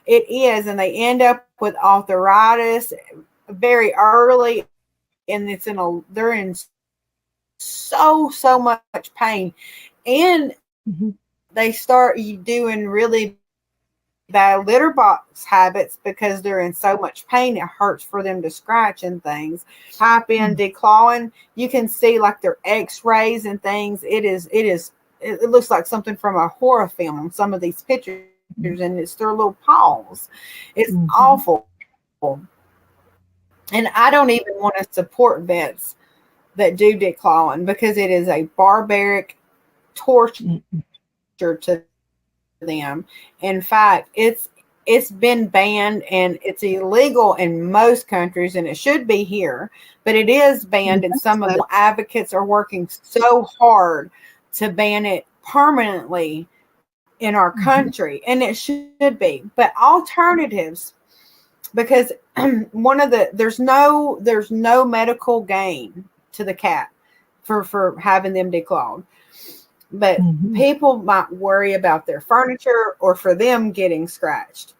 It is, and they end up with arthritis very early, and they're in so much pain, and Mhm. they start doing really bad litter box habits because they're in so much pain. It hurts for them to scratch and things. Type in declawing, you can see like their X-rays and things. It looks like something from a horror film on some of these pictures, and it's their little paws. It's awful. And I don't even want to support vets that do declawing because it is a barbaric torture to them. In fact, it's been banned and it's illegal in most countries, and it should be here, but it is banned, and some of the advocates are working so hard to ban it permanently in our country, and it should be. But alternatives, because there's no medical gain to the cat for having them declawed. But people might worry about their furniture or for them getting scratched.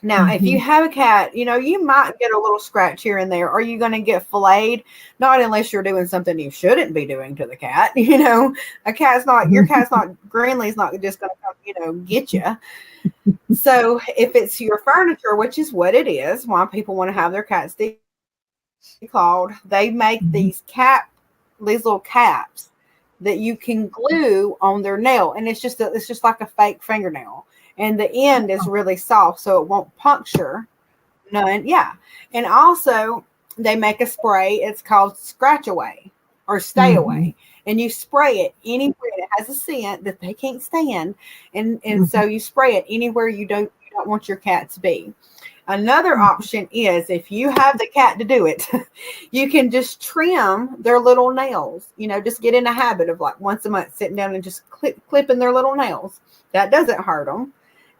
Now, if you have a cat, you might get a little scratch here and there. Are you going to get filleted? Not unless you're doing something you shouldn't be doing to the cat. Your cat's not, Greenlee's not just going to come, get you. So if it's your furniture, which is what it is, why people want to have their cats declawed, they make these little caps that you can glue on their nail, and it's just like a fake fingernail, and the end is really soft, so it won't puncture none. Yeah, and also they make a spray. It's called Scratch Away or Stay Away, and you spray it anywhere. It has a scent that they can't stand, and so you spray it anywhere you don't want your cat to be. Another option is if you have the cat to do it, you can just trim their little nails. Just get in a habit of like once a month sitting down and just clipping their little nails. That doesn't hurt them,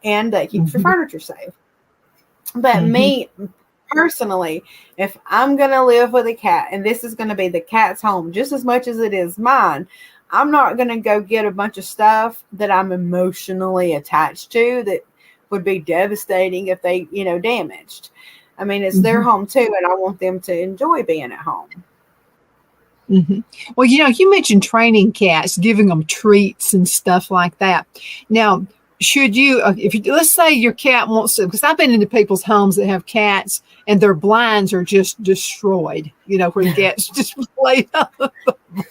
and that keeps your furniture safe. But me personally, if I'm going to live with a cat and this is going to be the cat's home just as much as it is mine, I'm not going to go get a bunch of stuff that I'm emotionally attached to that would be devastating if they, damaged. I mean, it's their home too, and I want them to enjoy being at home. Well, you mentioned training cats, giving them treats and stuff like that. Now, should you, let's say your cat wants to, because I've been into people's homes that have cats and their blinds are just destroyed, where the cats just laid up the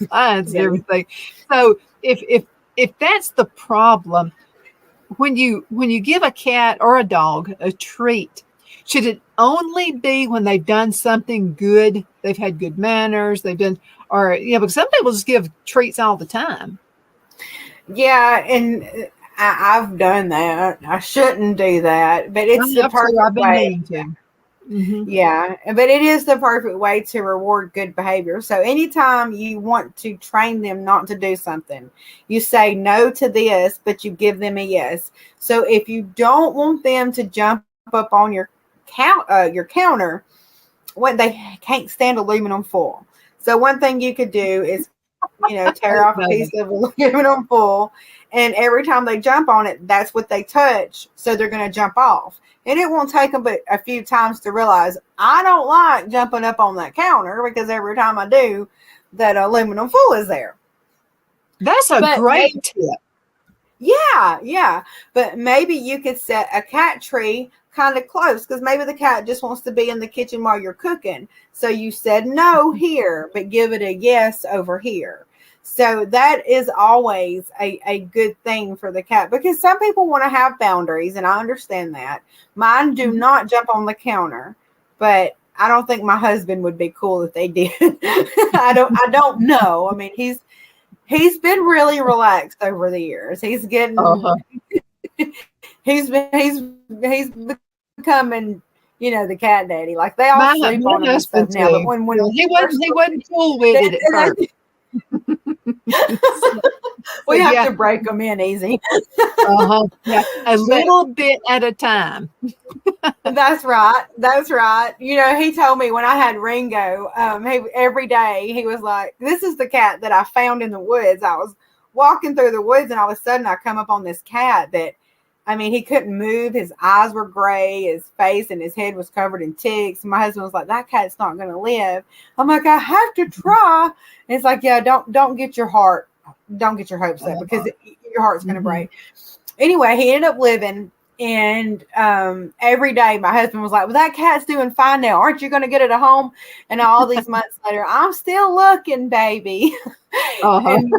blinds and everything. So if that's the problem, when you give a cat or a dog a treat, should it only be when they've done something good? They've had good manners. Because some people just give treats all the time. Yeah, and I've done that. I shouldn't do that, but it's the perfect way. Yeah, but it is the perfect way to reward good behavior. So anytime you want to train them not to do something, you say no to this, but you give them a yes. So if you don't want them to jump up on your counter, when they can't stand aluminum foil. So one thing you could do is, tear off a piece of aluminum foil, and every time they jump on it, that's what they touch. So they're going to jump off. And it won't take them but a few times to realize I don't like jumping up on that counter because every time I do, that aluminum foil is there. That's a great tip. Yeah. But maybe you could set a cat tree kind of close because maybe the cat just wants to be in the kitchen while you're cooking. So you said no here, but give it a yes over here. So that is always a good thing for the cat because some people want to have boundaries, and I understand that. Mine do not jump on the counter, but I don't think my husband would be cool if they did. I don't know. I mean, he's been really relaxed over the years. He's getting he's becoming the cat daddy. Like they all sleep on him and stuff now. But when he wasn't cool with it at first. So, We have yeah, to break them in easy. yeah, a But little bit at a time. that's right. That's right. You know, he told me when I had Ringo, every day he was like, "This is the cat that I found in the woods." I was walking through the woods, and all of a sudden, I come up on this cat that, I mean, he couldn't move. His eyes were gray. His face and his head was covered in ticks. My husband was like, "That cat's not going to live." I'm like, "I have to try." And it's like, "Yeah, don't get your hopes up because your heart's going to break." Anyway, he ended up living. And every day my husband was like, "Well, that cat's doing fine now. Aren't you going to get it a home?" And all these months later, "I'm still looking, baby." Uh-huh. And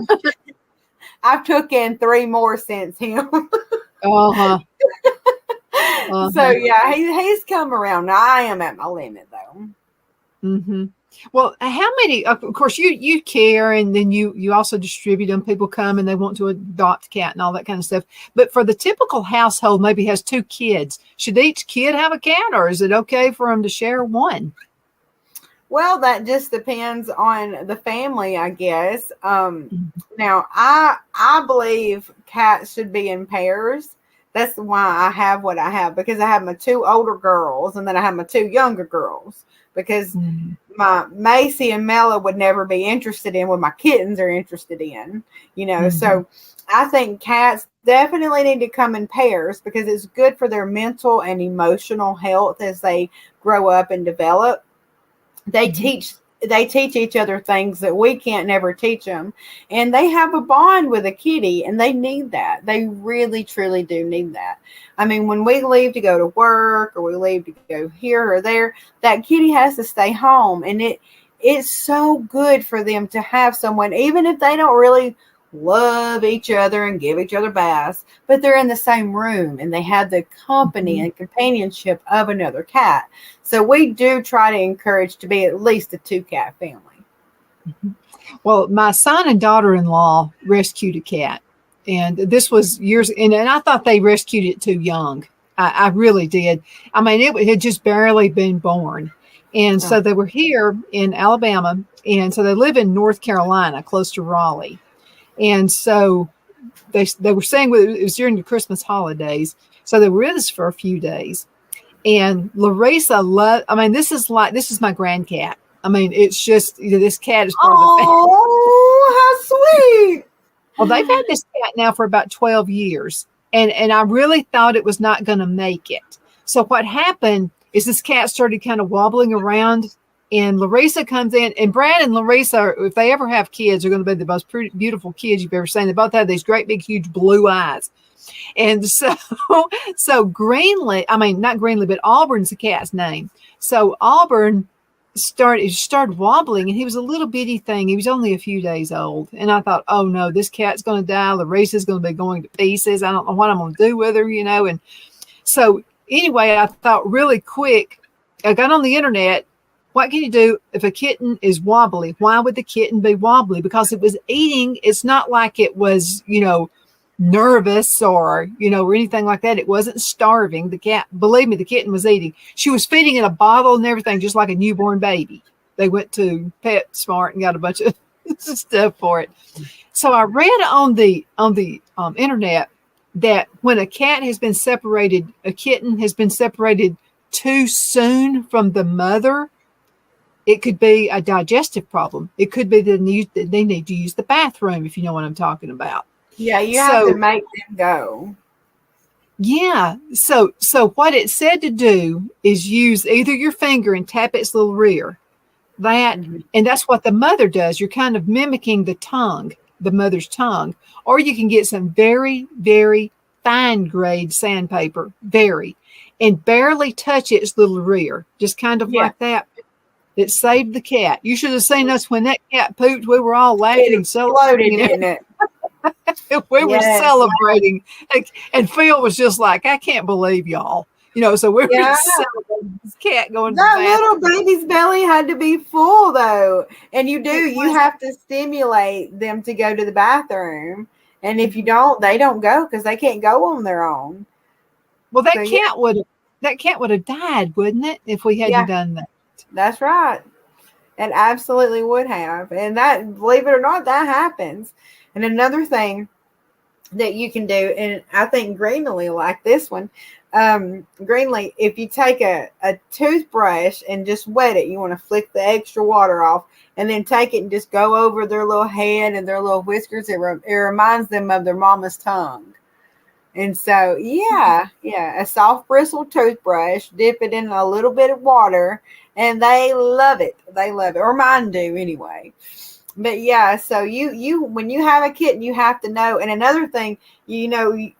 I've took in 3 more since him. Uh-huh. So Uh-huh. yeah, he's come around. Now, I am at my limit though. Mm-hmm. Well, how many? Of course, you care, and then you also distribute them. People come and they want to adopt a cat and all that kind of stuff. But for the typical household, maybe has 2 kids. Should each kid have a cat, or is it okay for them to share one? Well, that just depends on the family, I guess. Mhm. Now, I believe cats should be in pairs. That's why I have what I have, because I have my 2 older girls and then I have my 2 younger girls, because Mhm. my Macy and Mela would never be interested in what my kittens are interested in, you know. Mhm. So I think cats definitely need to come in pairs because it's good for their mental and emotional health as they grow up and develop. they Mhm. teach they teach each other things that we can't never teach them, and they have a bond with a kitty, and they need that. They really truly do need that. I mean, when we leave to go to work or we leave to go here or there, that kitty has to stay home, and it's so good for them to have someone, even if they don't really love each other and give each other baths, but they're in the same room and they have the company Mhm. and companionship of another cat. So we do try to encourage to be at least a 2 cat family. Mhm. Well, my son and daughter-in-law rescued a cat, and this was years. And I thought they rescued it too young. I really did. I mean, it had just barely been born, and Oh, so they were here in Alabama, and so they live in North Carolina, close to Raleigh. And so they were saying it was during the Christmas holidays, so they were with us for a few days. And Larissa loved. I mean, this is my grand cat. I mean, it's just this cat is part of the family. how sweet. Well, they've had this cat now for about 12 years, and I really thought it was not going to make it. So what happened is this cat started kind of wobbling around, and Larissa comes in, and Brad and Larissa, if they ever have kids, are going to be the most pretty, beautiful kids you've ever seen. They both have these great big huge blue eyes. And so, so Greenlee, I mean, not Greenlee, but Auburn's the cat's name. So Auburn started wobbling, and he was a little bitty thing. He was only a few days old. And I thought, oh no, this cat's going to die. Larissa's going to be going to pieces. I don't know what I'm going to do with her. And so anyway, I thought really quick, I got on the internet. What can you do if a kitten is wobbly? Why would the kitten be wobbly? Because it was eating. It's not like it was, nervous or anything like that. It wasn't starving. The cat, believe me, the kitten was eating. She was feeding in a bottle and everything, just like a newborn baby. They went to PetSmart and got a bunch of stuff for it. So I read on the internet that when a cat has been separated, a kitten has been separated too soon from the mother, it could be a digestive problem. It could be that they need to use the bathroom, if you know what I'm talking about. Yeah, you have to So make them go. yeah, so what it said to do is use either your finger and tap its little rear. That Mhm. and that's what the mother does. You're kind of mimicking the mother's tongue, or you can get some very, very fine grade sandpaper, and barely touch its little rear, just kind of Yeah, like that. It saved the cat. You should have seen us when that cat pooped. We were all laughing it and celebrating, exploded, didn't it? and we were Yes. celebrating. And Phil was just like, I can't believe y'all. So we were Yeah. just celebrating this cat going to the That little bathroom. baby's belly had to be full though. And It you was have to stimulate them to go to the bathroom. And if you don't, they don't go because they can't go on their own. well, So yeah, that cat would have died, wouldn't it, if we hadn't yeah, done that? that's right. It absolutely would have. And that, believe it or not, that happens. And another thing that you can do, and I think Greenlee will like this one. Greenlee, if you take a toothbrush and just wet it, you want to flick the extra water off, and then take it and just go over their little head and their little whiskers. It reminds them of their mama's tongue. And so, yeah, a soft bristled toothbrush, dip it in a little bit of water, and they love it. They love it, or mine do anyway. But yeah, so you when you have a kitten, you have to know. And another thing, you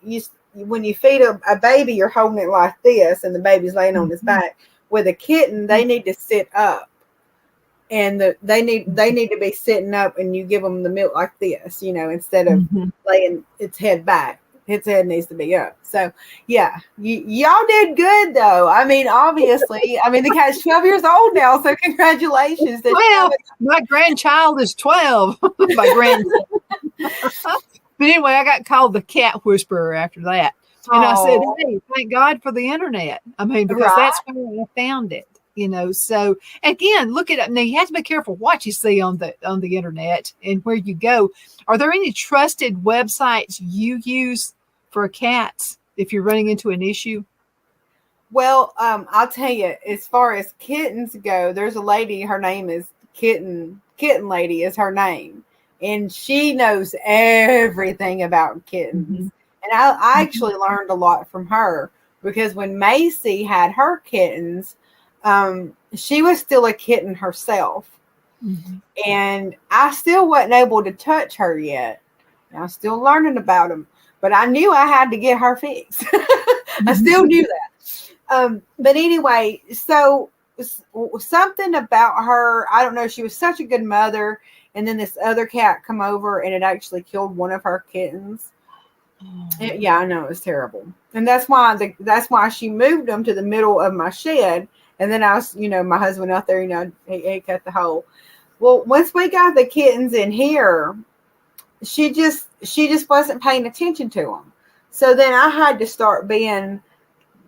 when you feed a baby, you're holding it like this, and the baby's laying on his back. With a kitten, they need to sit up, and they need to be sitting up, and you give them the milk like this, instead of laying its head back. Its head needs to be up. So yeah, y'all did good though. I mean, obviously, the cat's 12 years old now, so congratulations. Well, my grandchild is 12. My grandson. But anyway, I got called the cat whisperer after that. And I said, hey, thank God for the internet. Because that's where I found it. So again, look at it. Now you have to be careful what you see on the internet and where you go. Are there any trusted websites you use for cats if you're running into an issue? Well, I'll tell you, as far as kittens go, there's a lady, her name is Kitten Lady is her name. And she knows everything about kittens. And I actually learned a lot from her, because when Macy had her kittens, she was still a kitten herself. And I still wasn't able to touch her yet. I'm still learning about them, but I knew I had to get her fixed. I still knew that. But anyway, so something about her, I don't know, she was such a good mother. And then this other cat come over, and it actually killed one of her kittens. Yeah, I know, it was terrible. And that's why she moved them to the middle of my shed. And then I was, my husband out there, he cut the hole. Well, once we got the kittens in here, she just wasn't paying attention to them. So then I had to start being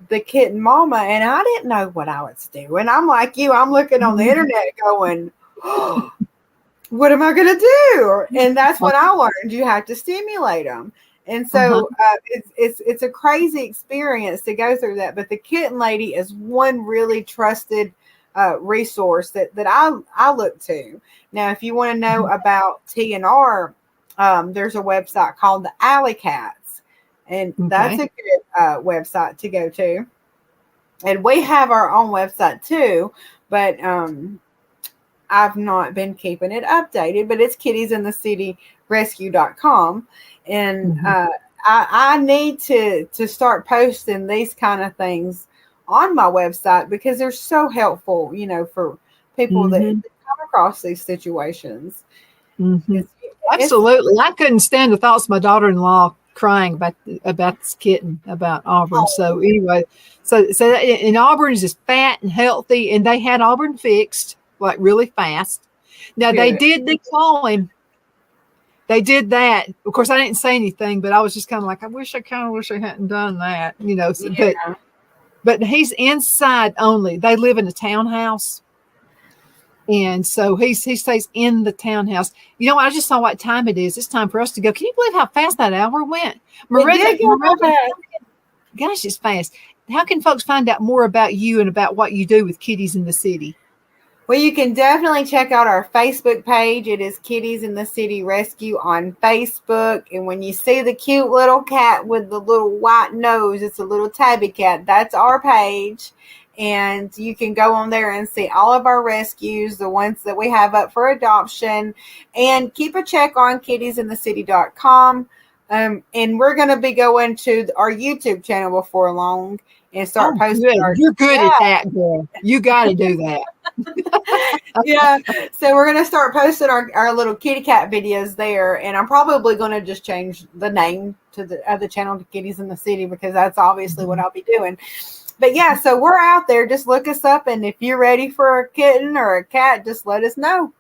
the kitten mama, and I didn't know what I was doing. I'm like you, I'm looking on the internet going, oh, what am I going to do? And that's what I learned. You have to stimulate them. And so it's a crazy experience to go through that. But the Kitten Lady is one really trusted resource that I look to. Now, if you want to know about TNR, there's a website called the Alley Cats, and that's a good website to go to. And we have our own website too, but I've not been keeping it updated. But it's kittiesinthecityrescue.com. And I need to start posting these kind of things on my website, because they're so helpful, for people that come across these situations. Absolutely. I couldn't stand the thoughts of my daughter-in-law crying about this kitten, about Auburn. So anyway, so in Auburn is just fat and healthy, and they had Auburn fixed like really fast. Now they did declaw him. They did that. Of course, I didn't say anything, but I was just kind of like, I wish I hadn't done that, But he's inside only. They live in a townhouse, and so he stays in the townhouse. I just saw what time it is. It's time for us to go. Can you believe how fast that hour went? Marandah, gosh, it's fast. How can folks find out more about you and about what you do with Kitties in the City? Well, you can definitely check out our Facebook page. It is Kitties in the City Rescue on Facebook. And when you see the cute little cat with the little white nose, it's a little tabby cat. That's our page. And you can go on there and see all of our rescues, the ones that we have up for adoption. And keep a check on kittiesinthecity.com. And we're going to be going to our YouTube channel before long and start posting. You're good at that, girl. You got to do that. So we're going to start posting our little kitty cat videos there. And I'm probably going to just change the name to the channel to Kitties in the City, because that's obviously what I'll be doing. But yeah, so we're out there. Just look us up. And if you're ready for a kitten or a cat, just let us know.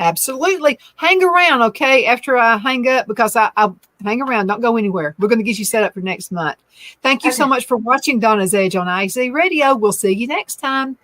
Absolutely. Hang around, okay, after I hang up, because I'll hang around. Don't go anywhere. We're going to get you set up for next month. Thank you so much for watching Donna's Edge on IZ Radio. We'll see you next time.